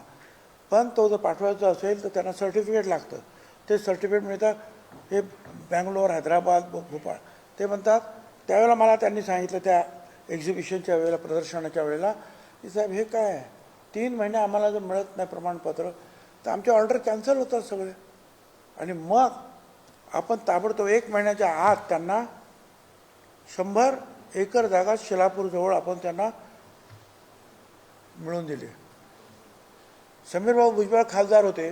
पण तो जर पाठवायचा असेल तर त्यांना सर्टिफिकेट लागतं. ते सर्टिफिकेट मिळतं हे बँगलोर, हैदराबाद, भोपाळ. ते म्हणतात, त्यावेळेला मला त्यांनी सांगितलं त्या एक्झिबिशनच्या वेळेला, प्रदर्शनाच्या वेळेला, की साहेब हे काय आहे, 3 महिने आम्हाला जर मिळत नाही प्रमाणपत्र तर आमचे ऑर्डर कॅन्सल होतात सगळे. आणि मग आपण ताबडतोब 1 महिन्याच्या आत त्यांना 100 एकर जागा शिलापूरजवळ आपण त्यांना मिळवून दिली. समीरभाऊ भुजबळ खासदार होते,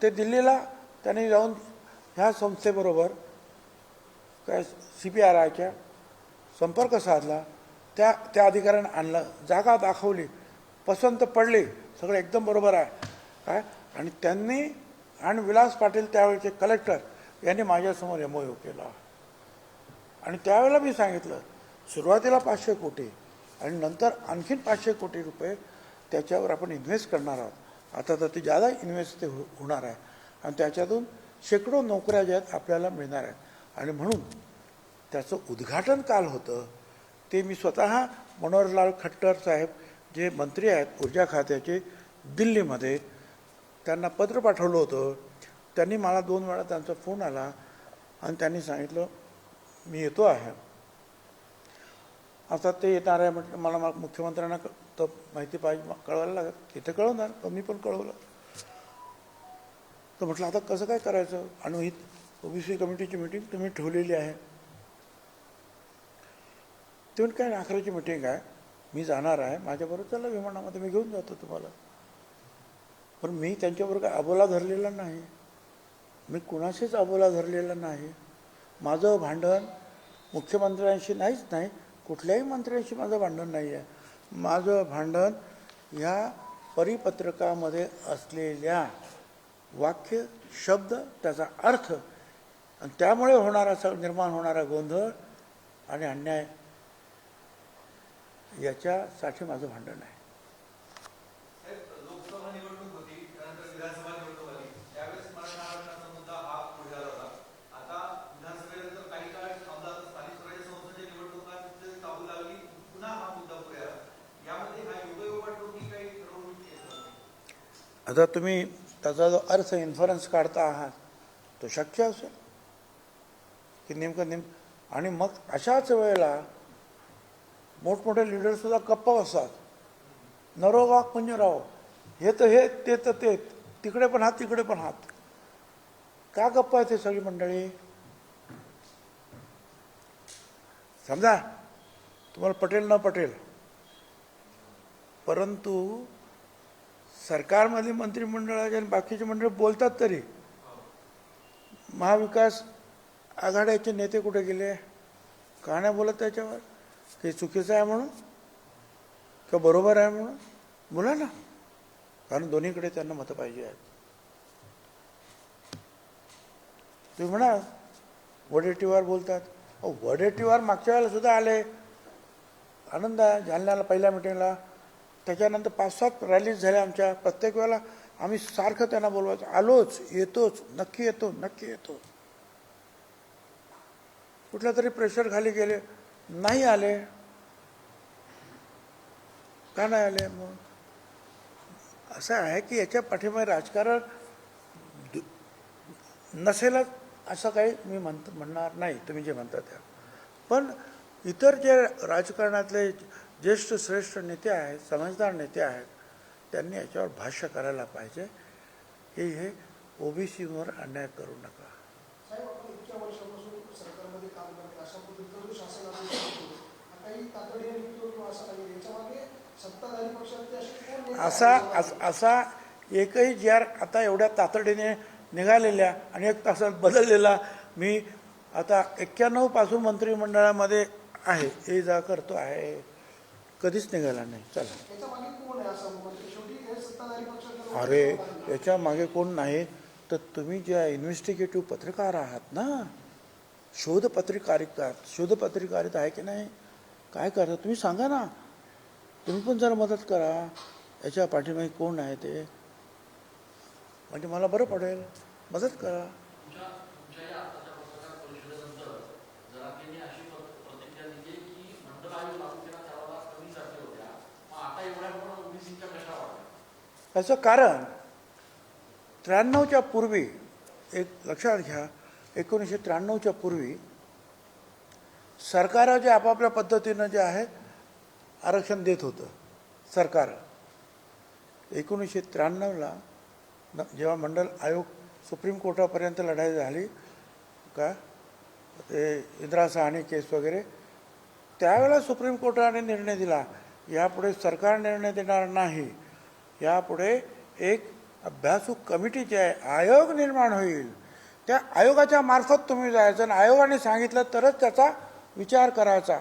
ते दिल्लीला त्यांनी जाऊन ह्या संस्थेबरोबर काय CPRIच्या संपर्क साधला. त्या अधिकाऱ्यानं आणलं, जागा दाखवली, पसंत पडली, सगळं एकदम बरोबर आहे काय. आणि त्यांनी आणि विलास पाटील त्यावेळेचे कलेक्टर यांनी माझ्यासमोर MOU केला. आणि त्यावेळेला मी सांगितलं, सुरुवातीला 500 कोटी आणि नंतर आणखीन 500 कोटी रुपये त्याच्यावर आपण इन्व्हेस्ट करणार आहोत. आता तर ते जादा इन्व्हेस्ट ते होणार आहे आणि त्याच्यातून शेकडो नोकऱ्या ज्या आहेत आपल्याला मिळणार आहेत. आणि म्हणून त्याचं उद्घाटन काल होतं ते मी स्वतः मनोहरलाल खट्टर साहेब जे मंत्री आहेत ऊर्जा खात्याचे, दिल्लीमध्ये त्यांना पत्र पाठवलं होतं. त्यांनी मला 2 वेळा त्यांचा फोन आला आणि त्यांनी सांगितलं मी येतो आहे. आता ते येणार आहे म्हटलं, मला मुख्यमंत्र्यांना तर माहिती पाहिजे, कळवायला लागत, इथे कळवणार, पण मी पण कळवलं. तर म्हटलं आता कसं काय करायचं. आणि ही OBC कमिटीची मीटिंग तुम्ही ठेवलेली आहे. ते म्हणजे काय आखरीची मीटिंग आहे, मी जाणार आहे, माझ्याबरोबर चला विमानामध्ये, मी घेऊन जातो तुम्हाला. पण मी त्यांच्याबरोबर काय अबोला धरलेला नाही, मी कुणाशीच अबोला धरलेला नाही. माझं भांडण मुख्यमंत्र्यांशी नाहीच नाही, कुठल्याही मंत्र्यांशी माझं भांडण नाही आहे. माझं भांडण ह्या परिपत्रकामध्ये असलेल्या वाक्य, शब्द, त्याचा अर्थ आणि त्यामुळे निर्माण होणारा गोंधळ आणि अन्याय याच्यासाठी माझं भांडण आहे. लोकसभा निवडणूक होती, त्यानंतर विधानसभा निवडणूक आली, त्यावेळेस मराठा आरक्षणाचा मुद्दा हा पुढे आला होता. आता विधानसभेनंतर काही काळ आमदार स्थानिक स्वराज्य संस्थेच्या निवडणुका चालू लागली, पुन्हा हा मुद्दा पुढे आला. यामध्ये हा योगायोग वाटतो की काही ठरवून? आता तुम्ही त्याचा जो अर्थ इन्फरन्स काढता आहात तो शक्य असेल की नेमकं आणि मग अशाच वेळेला मोठमोठे लीडरसुद्धा गप्प बसतात. नरो वाक म्हणजे राव, हे तर हे, ते तर ते, तिकडे पण हात, तिकडे पण हात. का गप्प आहे ते सगळी मंडळी? समजा तुम्हाला पटेल न पटेल, परंतु सरकारमधली मंत्रिमंडळाचे आणि बाकीचे मंडळ बोलतात तरी. महाविकास आघाडीचे नेते कुठे गेले? का नाही बोलत त्याच्यावर? ते चुकीचं आहे म्हणून किंवा बरोबर आहे म्हणून? बोला ना, कारण दोन्हीकडे त्यांना मतं पाहिजे आहेत. तुम्ही म्हणा वडेट्टीवार बोलतात, वडेट्टीवार मागच्या वेळेला सुद्धा आले, आनंद आहे. जालन्याला पहिल्या मिटिंगला, त्याच्यानंतर 5-7 रॅलीज झाल्या आमच्या. प्रत्येक वेळेला आम्ही सारखं त्यांना बोलवायचं, आलोच, येतोच, नक्की येतो, नक्की येतो. कुठल्या तरी प्रेशर खाली गेले, नाही आले. का नाही आले मग? असं आहे की याच्या पाठीमागे राजकारण नसेलच असं काही मी म्हणणार नाही, तुम्ही जे म्हणता त्या. पण इतर जे राजकारणातले ज्येष्ठ श्रेष्ठ नेते आहेत, समजदार नेते आहेत, त्यांनी याच्यावर भाष्य करायला पाहिजे की हे ओबीसीवर अन्याय करू नका. साहेब, आपण इतक्या वर्षापासून सरकारमध्ये काम करतो, अशा पद्धतीचा जो शासन आपण करतो, आता ही तातडीने निघतो किंवा असं काही याच्यामागे सत्ताधारी पक्षातले असे कोण नेते आहेत? असा एकही जी आर आता एवढ्या तातडीने निघालेल्या आणि एक तासात बदललेला मी आता 91 पासून मंत्रिमंडळामध्ये आहे, हे जा करतो आहे, कधीच निघाला नाही. चला, याच्यामागे कोण आहे असं म्हणजे शेवटी हे सत्ताधारी पक्षातले अरे लोक आहेत. याच्या मागे कोण नाही तर तुम्ही ज्या इन्व्हेस्टिगेटिव्ह पत्रकार आहात ना, शोधपत्रकारिता आहे की नाही, काय करता तुम्ही सांगा ना, तुम्ही पण जरा मदत करा. याच्या पाठीमागे कोण आहे ते, म्हणजे मला बरं पडेल, मदत करा. तुमच्या या आताच्या पत्रकार परिषदेनंतर जरांगेंनी अशी प्रतिक्रिया दिली की मंडळ आयोग लागू केला त्यावेळेला कमी जाती होत्या, मग आता एवढ्या ओबीसीच्या कशा वाटल्या? याचं कारण 93च्या पूर्वी, एक लक्षात घ्या, 1993च्या पूर्वी सरकार जे आपापल्या पद्धतीनं जे आहे आरक्षण देत होतं सरकार. 1993ला जेव्हा मंडल आयोग सुप्रीम कोर्टापर्यंत लढाई झाली का, ते इंदिरा साहनी केस वगैरे, त्यावेळेला सुप्रीम कोर्टाने निर्णय दिला यापुढे सरकार निर्णय देणार नाही, यापुढे एक अभ्यासू कमिटी जे आहे, आयोग निर्माण होईल, त्या आयोगाच्या मार्फत तुम्ही जायचं आणि आयोगाने सांगितलं तरच त्याचा विचार करायचा.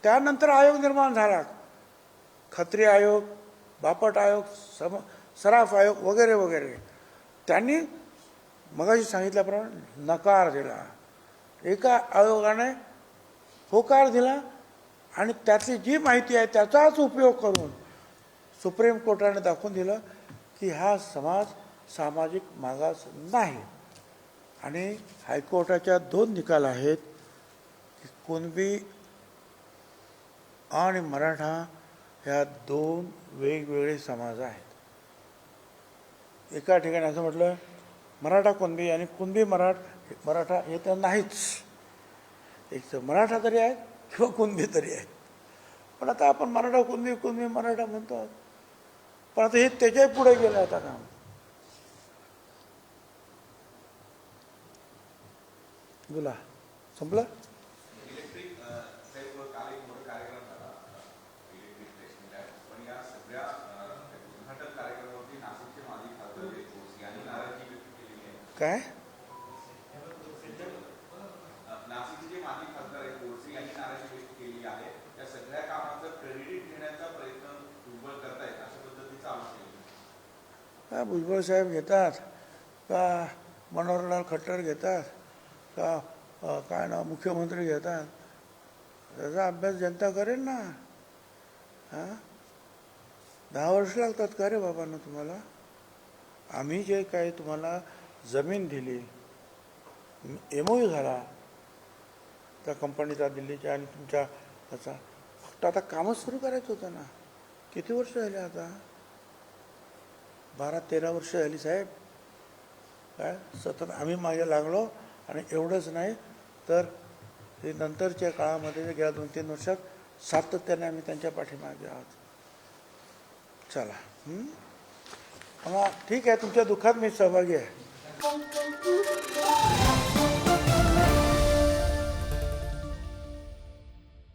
त्यानंतर आयोग निर्माण झाला, खत्री आयोग, बापट आयोग, सराफ आयोग वगैरे वगैरे. त्यांनी मगाशी सांगितल्याप्रमाणे नकार दिला, एका आयोगाने होकार दिला आणि त्यातली जी माहिती आहे त्याचाच उपयोग करून सुप्रीम कोर्टाने दाखवून दिलं की हा समाज सामाजिक मागास नाही. आणि हायकोर्टाच्या 2 निकाल आहेत की कुणबी आणि मराठा ह्या 2 वेगवेगळे समाज आहेत. एका ठिकाणी असं म्हटलं मराठा कुणबी आणि कुणबी मराठा हे तर नाहीच, एक तर मराठा तरी आहे किंवा कुणबी तरी आहे. पण आता आपण मराठा कुणबी मराठा म्हणतो, पण आता हे त्याच्याही पुढे गेलं आता काम. बोला, संपलं? इलेक्ट्रिक साहेब, काल एक मोठा कार्यक्रम झाला इलेक्ट्रिक स्टेशनला, पण या सगळ्या उद्घाटन कार्यक्रमावरती नाशिकचे माजी खासदार यांनी नाराजी व्यक्त केलेली आहे. काय? नाशिकचे जे माजी खासदार आहेत गोडसे यांनी नाराजी व्यक्त केली आहे. या सगळ्या कामाचं क्रेडिट घेण्याचा प्रयत्न भुजबळ करतायत, अशा पद्धतीचा आरोप केला. का भुजबळ साहेब घेतात का, मनोहरलाल खट्टर घेतात का, काय नाव मुख्यमंत्री घेतात, त्याचा अभ्यास जनता करेल ना. हां, 10 वर्ष लागतात का रे बाबांना तुम्हाला? आम्ही जे काही तुम्हाला जमीन दिली, MOU झाला त्या कंपनीचा दिल्लीच्या आणि तुमच्या त्याचा, फक्त आता कामच सुरू करायचं होतं ना. किती वर्ष झाली आता? 12-13 वर्ष झाली साहेब. काय सतत आम्ही मागे लागलो. आणि एवढंच नाही तर हे नंतरच्या काळामध्ये गेल्या 2-3 वर्षात सातत्याने आम्ही त्यांच्या पाठीमागे आहोत. चला, ठीक आहे, तुमच्या दुःखात मी सहभागी आहे.